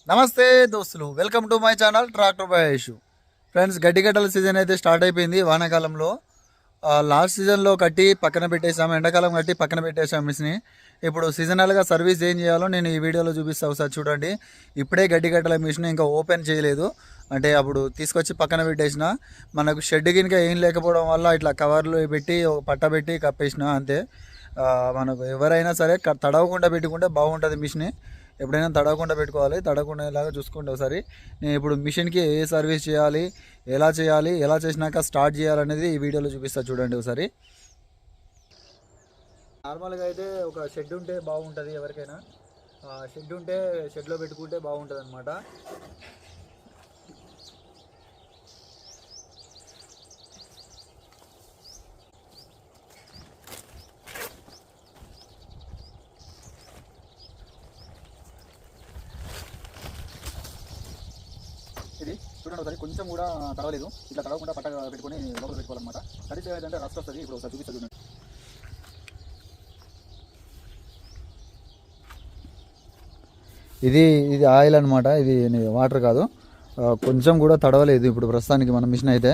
నమస్తే దోస్తులు, welcome to my channel tractor boy Yeshu. Friends, గడ్డిగడ్డల సీజన్ అయితే స్టార్ట్ అయిపోయింది. వానాకాలంలో లాస్ట్ సీజన్లో కట్టి పక్కన పెట్టేసాము, ఎండాకాలం కట్టి పక్కన పెట్టేసాము మిస్ని. ఇప్పుడు సీజనల్గా సర్వీస్ ఏం చేయాలో నేను ఈ వీడియోలో చూపిస్తాను. ఒకసారి చూడండి. ఇప్పుడే గడ్డిగడ్డల మిషన్ ఇంకా ఓపెన్ చేయలేదు, అంటే అప్పుడు తీసుకొచ్చి పక్కన పెట్టేసిన. మనకు షెడ్ గినక ఏం లేకపోవడం వల్ల ఇట్లా కవర్లు పెట్టి పట్ట పెట్టి కప్పేసిన అంతే. మనకు ఎవరైనా సరే తడవకుండా పెట్టుకుంటే బాగుంటుంది మిషన్. ఎప్పుడైనా తడవకుండా పెట్టుకోవాలి, తడవకుండాలాగా చూసుకోండి ఒకసారి. నేను ఇప్పుడు మిషన్కి ఏ సర్వీస్ చేయాలి, ఎలా చేసినాక స్టార్ట్ చేయాలనేది ఈ వీడియోలో చూపిస్తాను, చూడండి ఒకసారి. నార్మల్గా అయితే ఒక షెడ్ ఉంటే బాగుంటుంది ఎవరికైనా. షెడ్ ఉంటే షెడ్లో పెట్టుకుంటే బాగుంటుంది అనమాట. ఇది చూడండి ఒకసారి, కొంచెం కూడా తడవలేదు. ఇట్లా తడవకుండా పట్ట పెట్టుకొని లోపల పెట్టుకోవాలన్నమాట. కడితే ఏదంటే రస్ట్ వస్తుంది. ఇప్పుడు ఒకసారి చూపిస్తుంది చూడండి. ఇది ఆయిల్ అనమాట, ఇది వాటర్ కాదు. కొంచెం కూడా తడవలేదు ఇప్పుడు ప్రస్తుతానికి మన మిషన్ అయితే.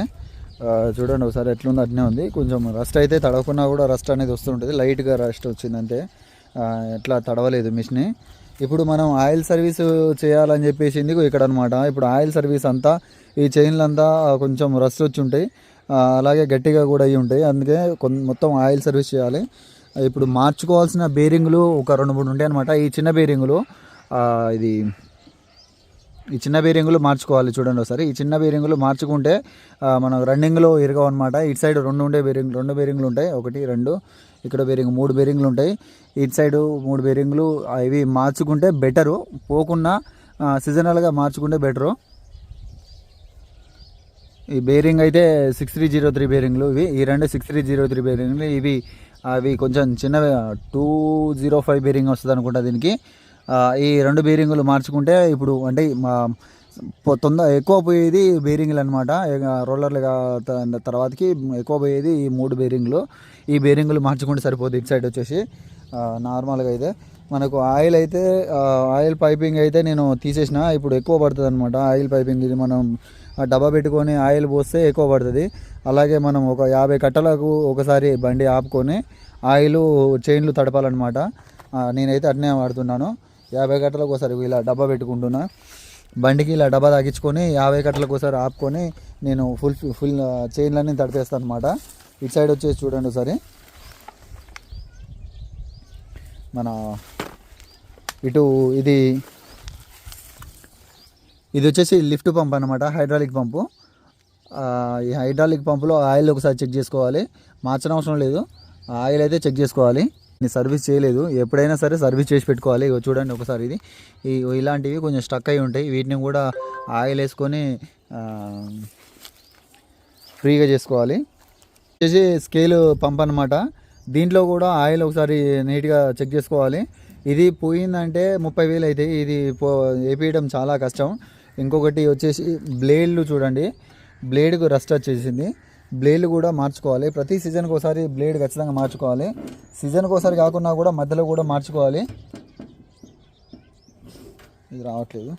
చూడండి ఒకసారి ఎట్లుందో అట్నే ఉంది. కొంచెం రస్ట్ అయితే తడవకున్నా కూడా రస్ట్ అనేది వస్తుంటుంది, లైట్గా రస్ట్ వచ్చిందంటే. ఎట్లా తడవలేదు మిషన్. ఇప్పుడు మనం ఆయిల్ సర్వీస్ చేయాలని చెప్పేసింది ఇక్కడ అనమాట. ఇప్పుడు ఆయిల్ సర్వీస్ అంతా ఈ చైన్లు అంతా కొంచెం రస్ట్ వచ్చి ఉంటాయి, అలాగే గట్టిగా కూడా అయ్యి ఉంటాయి. అందుకే మొత్తం ఆయిల్ సర్వీస్ చేయాలి. ఇప్పుడు మార్చుకోవాల్సిన బేరింగ్లు ఒక 2-3 ఉంటాయి అనమాట. ఈ చిన్న బేరింగులు మార్చుకోవాలి. చూడండి ఒకసారి, ఈ చిన్న బేరింగులు మార్చుకుంటే మనం రన్నింగ్లో ఇరగవు అనమాట. ఇటు సైడ్ 2 బేరింగ్లు ఉంటాయి, 1 2, ఇక్కడ 3 బేరింగ్లు ఉంటాయి. ఇటు సైడ్ 3 బేరింగ్లు. ఇవి మార్చుకుంటే బెటరు, పోకుండా సీజనల్గా మార్చుకుంటే బెటరు. ఈ బేరింగ్ అయితే 6303 బేరింగ్లు ఈ 6303 బేరింగ్లు అవి కొంచెం చిన్నవి. 205 బేరింగ్ వస్తుంది అనుకుంటా దీనికి. ఈ 2 బేరింగులు మార్చుకుంటే ఇప్పుడు అంటే ఎక్కువ పోయేది బేరింగ్లు అనమాట. రోలర్లుగా తర్వాతకి ఎక్కువ పోయేది ఈ 3 బేరింగ్లు. ఈ బేరింగులు మార్చుకుంటే సరిపోతుంది. ఇటు సైడ్ వచ్చేసి నార్మల్గా అయితే మనకు ఆయిల్ పైపింగ్ అయితే నేను తీసేసిన. ఇప్పుడు ఎక్కువ పడుతుంది అనమాట ఆయిల్ పైపింగ్. ఇది మనం డబ్బా పెట్టుకొని ఆయిల్ పోస్తే ఎక్కువ పడుతుంది. అలాగే మనం ఒక 50 కట్టలకు ఒకసారి బండి ఆపుకొని ఆయిల్ చైన్లు తడపాలన్నమాట. నేనైతే అట్నే వాడుతున్నాను. 50 కట్టలకు ఒకసారి ఇలా డబ్బా పెట్టుకుంటున్నా. బండికి ఇలా డబ్బా తాగించుకొని 50 కట్టలకు ఒకసారి ఆపుకొని నేను ఫుల్ చైన్లన్నీ తడిపేస్తాను అనమాట. ఇటు సైడ్ వచ్చేసి చూడండి ఒకసారి. మన ఇటు ఇది వచ్చేసి లిఫ్ట్ పంప్ అనమాట, హైడ్రాలిక్ పంపు. ఈ హైడ్రాలిక్ పంపులో ఆయిల్ ఒకసారి చెక్ చేసుకోవాలి. మార్చనవసరం లేదు, ఆయిల్ అయితే చెక్ చేసుకోవాలి. నేను సర్వీస్ చేయలేదు, ఎప్పుడైనా సరే సర్వీస్ చేసి పెట్టుకోవాలి. చూడండి ఒకసారి, ఇలాంటివి కొంచెం స్టక్ అయి ఉంటాయి. వీటిని కూడా ఆయిల్ వేసుకొని ఫ్రీగా చేసుకోవాలి. వచ్చేసి స్కేల్ పంప్ అనమాట. దీంట్లో కూడా ఆయిల్ ఒకసారి నీట్గా చెక్ చేసుకోవాలి. ఇది పోయిందంటే 30,000 అవుతాయి. ఇది వేపించడం చాలా కష్టం. ఇంకొకటి వచ్చేసి బ్లేడ్లు చూడండి, బ్లేడ్కు రస్ట్ వచ్చేసింది. బ్లేడ్లు కూడా మార్చుకోవాలి. ప్రతి సీజన్కి ఒకసారి బ్లేడ్ ఖచ్చితంగా మార్చుకోవాలి. సీజన్కి ఒకసారి కాకుండా కూడా మధ్యలో కూడా మార్చుకోవాలి. ఇది రావట్లేదు.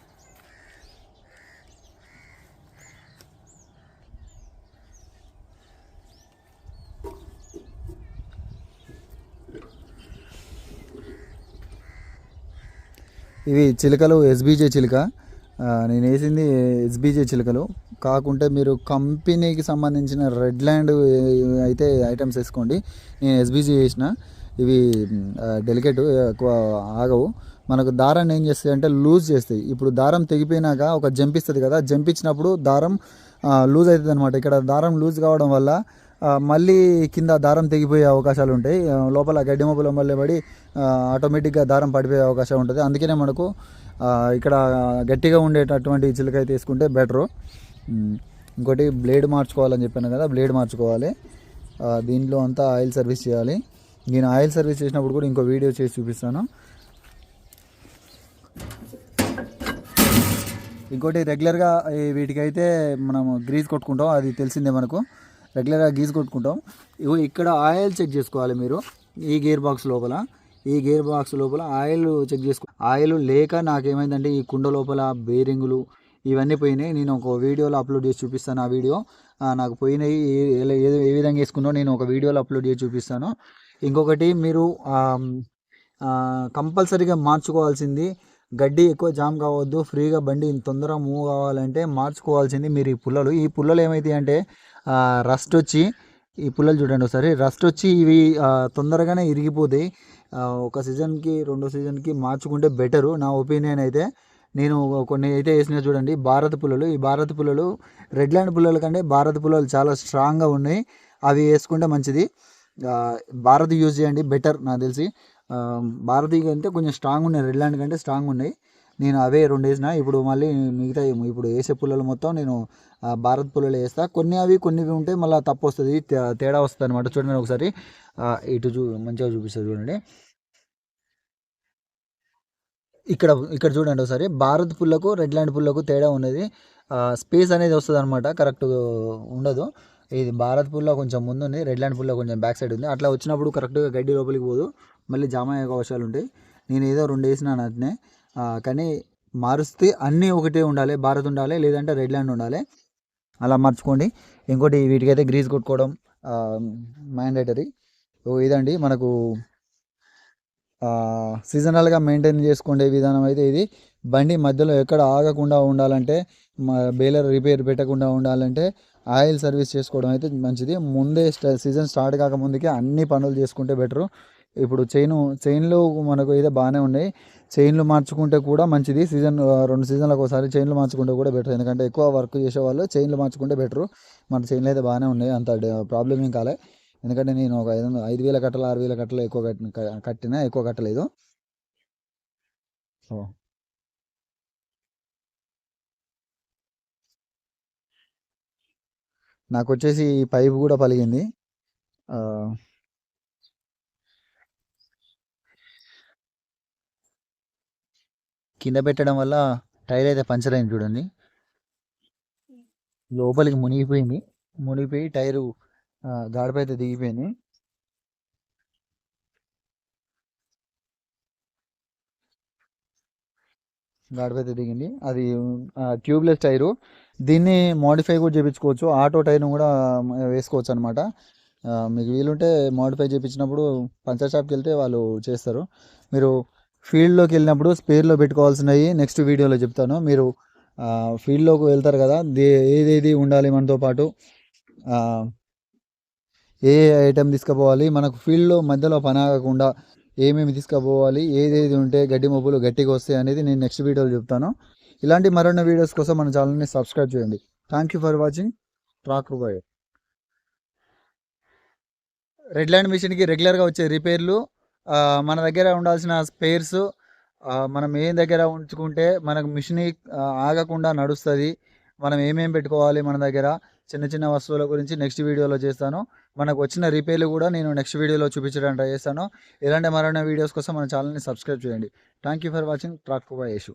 ఇవి చిలుకలు, ఎస్బీజే చిలుక. నేను వేసింది ఎస్బీజే చిలుకలు. కాకుంటే మీరు కంపెనీకి సంబంధించిన రెడ్ ల్యాండ్ అయితే ఐటమ్స్ వేసుకోండి. నేను ఎస్బీజీ వేసిన. ఇవి డెలికేట్, ఎక్కువ ఆగవు. మనకు దారాన్ని ఏం చేస్తాయి అంటే లూజ్ చేస్తాయి. ఇప్పుడు దారం తెగిపోయినాక ఒక జంప్ ఇస్తుంది కదా, జంప్ ఇచ్చినప్పుడు దారం లూజ్ అవుతుంది అనమాట. ఇక్కడ దారం లూజ్ కావడం వల్ల మళ్ళీ కింద దారం తెగిపోయే అవకాశాలు ఉంటాయి. లోపల గడ్డి మొబ్బుల మళ్ళీ పడి ఆటోమేటిక్గా దారం పడిపోయే అవకాశం ఉంటుంది. అందుకనే మనకు ఇక్కడ గట్టిగా ఉండేటటువంటి చిలుక అయితే తీసుకుంటే బెటరు. ఇంకోటి బ్లేడ్ మార్చుకోవాలని చెప్పాను కదా, బ్లేడ్ మార్చుకోవాలి. దీంట్లో అంతా ఆయిల్ సర్వీస్ చేయాలి. నేను ఆయిల్ సర్వీస్ చేసినప్పుడు కూడా ఇంకో వీడియో చేసి చూపిస్తాను. ఇంకోటి రెగ్యులర్గా వీటికైతే మనం గ్రీజ్ కొట్టుకుంటాం, అది తెలిసిందే మనకు. రెగ్యులర్గా గీజ్ కొట్టుకుంటాం. ఇక్కడ ఆయిల్ చెక్ చేసుకోవాలి మీరు. ఈ గేర్ బాక్స్ లోపల ఈ గేర్ బాక్స్ లోపల ఆయిల్ చెక్ చేసుకో. ఆయిల్ లేక నాకేమైందంటే ఈ కుండ లోపల బేరింగులు ఇవన్నీ పోయినాయి. నేను ఒక వీడియోలో అప్లోడ్ చేసి చూపిస్తాను. ఆ వీడియో నాకు పోయినాయి ఏ విధంగా వేసుకున్నో నేను ఒక వీడియోలో అప్లోడ్ చేసి చూపిస్తాను. ఇంకొకటి మీరు కంపల్సరీగా మార్చుకోవాల్సింది, గడ్డి ఎక్కువ జామ్ కావద్దు, ఫ్రీగా బండి తొందరగా మూవ్ కావాలంటే మార్చుకోవాల్సింది మీరు ఈ పుల్లలు ఏమైతాయి అంటే రస్ట్ వచ్చి, ఈ పుల్లలు చూడండి ఒకసారి, రస్ట్ వచ్చి ఇవి తొందరగానే ఇరిగిపోతాయి. ఒక సీజన్కి 2వ సీజన్కి మార్చుకుంటే బెటరు నా ఒపీనియన్ అయితే. నేను కొన్ని అయితే వేసినా చూడండి భారత్ పుల్లలు. ఈ భారత్ పుల్లలు రెడ్ ల్యాండ్ పుల్లల కంటే భారత్ పుల్లలు చాలా స్ట్రాంగ్గా ఉన్నాయి. అవి వేసుకుంటే మంచిది. భారత్ యూజ్ చేయండి బెటర్ నాకు తెలిసి. భారతీ కంటే కొంచెం స్ట్రాంగ్ ఉన్నాయి, రెడ్ ల్యాండ్ కంటే స్ట్రాంగ్ ఉన్నాయి. నేను అవే 2 వేసిన. ఇప్పుడు మళ్ళీ మిగతా ఇప్పుడు వేసే పుల్లలు మొత్తం నేను భారత్ పుల్లలు వేస్తా. కొన్ని ఉంటే మళ్ళీ తప్పు వస్తుంది, తేడా వస్తుంది అనమాట. చూడండి ఒకసారి ఇటు మంచిగా చూపిస్తుంది చూడండి. ఇక్కడ ఇక్కడ చూడండి ఒకసారి, భారత్ పుల్లకు రెడ్ ల్యాండ్ పుల్లకు తేడా ఉన్నది. స్పేస్ అనేది వస్తుంది అనమాట, కరెక్ట్ ఉండదు. ఇది భారత్ పుల్ల కొంచెం ముందు ఉంది, రెడ్ ల్యాండ్ పుల్ల కొంచెం బ్యాక్ సైడ్ ఉంది. అట్లా వచ్చినప్పుడు కరెక్ట్గా గడ్డి లోపలికి పోదు, మళ్ళీ జామ అయ్యే అవకాశాలు ఉంటాయి. నేను ఏదో 2 వేసినాను అట్నే. కానీ మారుస్తే అన్నీ ఒకటే ఉండాలి, భారత్ ఉండాలి, లేదంటే రెడ్ ల్యాండ్ ఉండాలి. అలా మార్చుకోండి. ఇంకోటి వీటికైతే గ్రీజ్ కొట్టుకోవడం మ్యాండేటరీ. ఇదండి మనకు సీజనల్గా మెయింటైన్ చేసుకునే విధానం అయితే ఇది. బండి మధ్యలో ఎక్కడ ఆగకుండా ఉండాలంటే, బేలర్ రిపేర్ పెట్టకుండా ఉండాలంటే ఆయిల్ సర్వీస్ చేసుకోవడం అయితే మంచిది. ముందే సీజన్ స్టార్ట్ కాకముందుకే అన్ని పనులు చేసుకుంటే బెటరు. ఇప్పుడు చైన్లు మనకు అయితే బాగానే ఉన్నాయి. చైన్లు మార్చుకుంటే కూడా మంచిది. 2 సీజన్లకు ఒకసారి చైన్లు మార్చుకుంటే కూడా బెటర్. ఎందుకంటే ఎక్కువ వర్క్ చేసేవాళ్ళు చైన్లు మార్చుకుంటే బెటరు. మన చైన్లు అయితే బాగానే ఉన్నాయి, అంత ప్రాబ్లం ఏం కాలే. ఎందుకంటే నేను ఒక 5,000 కట్టలు 6,000 కట్టలు ఎక్కువ కట్టలేదు. సో నాకు వచ్చేసి పైపు కూడా పలిగింది. కింద పెట్టడం వల్ల టైర్ అయితే పంచర్ అయింది చూడండి. లోపలికి మునిగిపోయి టైరు గాడిపై అయితే దిగిపోయింది. గాడిపైతే దిగింది. అది ట్యూబ్లెస్ టైరు. దీన్ని మోడిఫై కూడా చేయించుకోవచ్చు, ఆటో టైర్ను కూడా వేసుకోవచ్చు అనమాట. మీకు వీలుంటే మోడిఫై చేయించినప్పుడు పంచర్ షాప్కి వెళ్తే వాళ్ళు చేస్తారు. మీరు ఫీల్డ్లోకి వెళ్ళినప్పుడు స్పేర్లో పెట్టుకోవాల్సినవి నెక్స్ట్ వీడియోలో చెప్తాను. మీరు ఫీల్డ్లోకి వెళ్తారు కదా, ఏదేది ఉండాలి మనతో పాటు, ఏ ఐటెం తీసుకుపోవాలి, మనకు ఫీల్డ్లో మధ్యలో పని ఆగకుండా ఏమేమి తీసుకుపోవాలి, ఏదేది ఉంటే గడ్డి మొబ్బులు గట్టిగా వస్తాయి అనేది నేను నెక్స్ట్ వీడియోలో చెప్తాను. ఇలాంటి మరిన్ని వీడియోస్ కోసం మన ఛానల్ని సబ్స్క్రైబ్ చేయండి. Thank you for watching. Tractor boy. Red land మిషన్కి రెగ్యులర్గా వచ్చే రిపేర్లు, మన దగ్గర ఉండాల్సిన స్పేర్స్ మనం ఏం దగ్గర ఉంచుకుంటే మనకు మిషన్ ఆగకుండా నడుస్తుంది, మనం ఏమేమి పెట్టుకోవాలి మన దగ్గర, చిన్న చిన్న వస్తువుల గురించి నెక్స్ట్ వీడియోలో చేస్తాను. మనకు వచ్చిన రిపేర్లు కూడా నేను నెక్స్ట్ వీడియోలో చూపించడానికి ట్రై చేస్తాను. ఇలాంటి మరిన్ని వీడియోస్ కోసం మన ఛానల్ని సబ్స్క్రైబ్ చేయండి. Thank you for watching. Tractor boy Yeshu.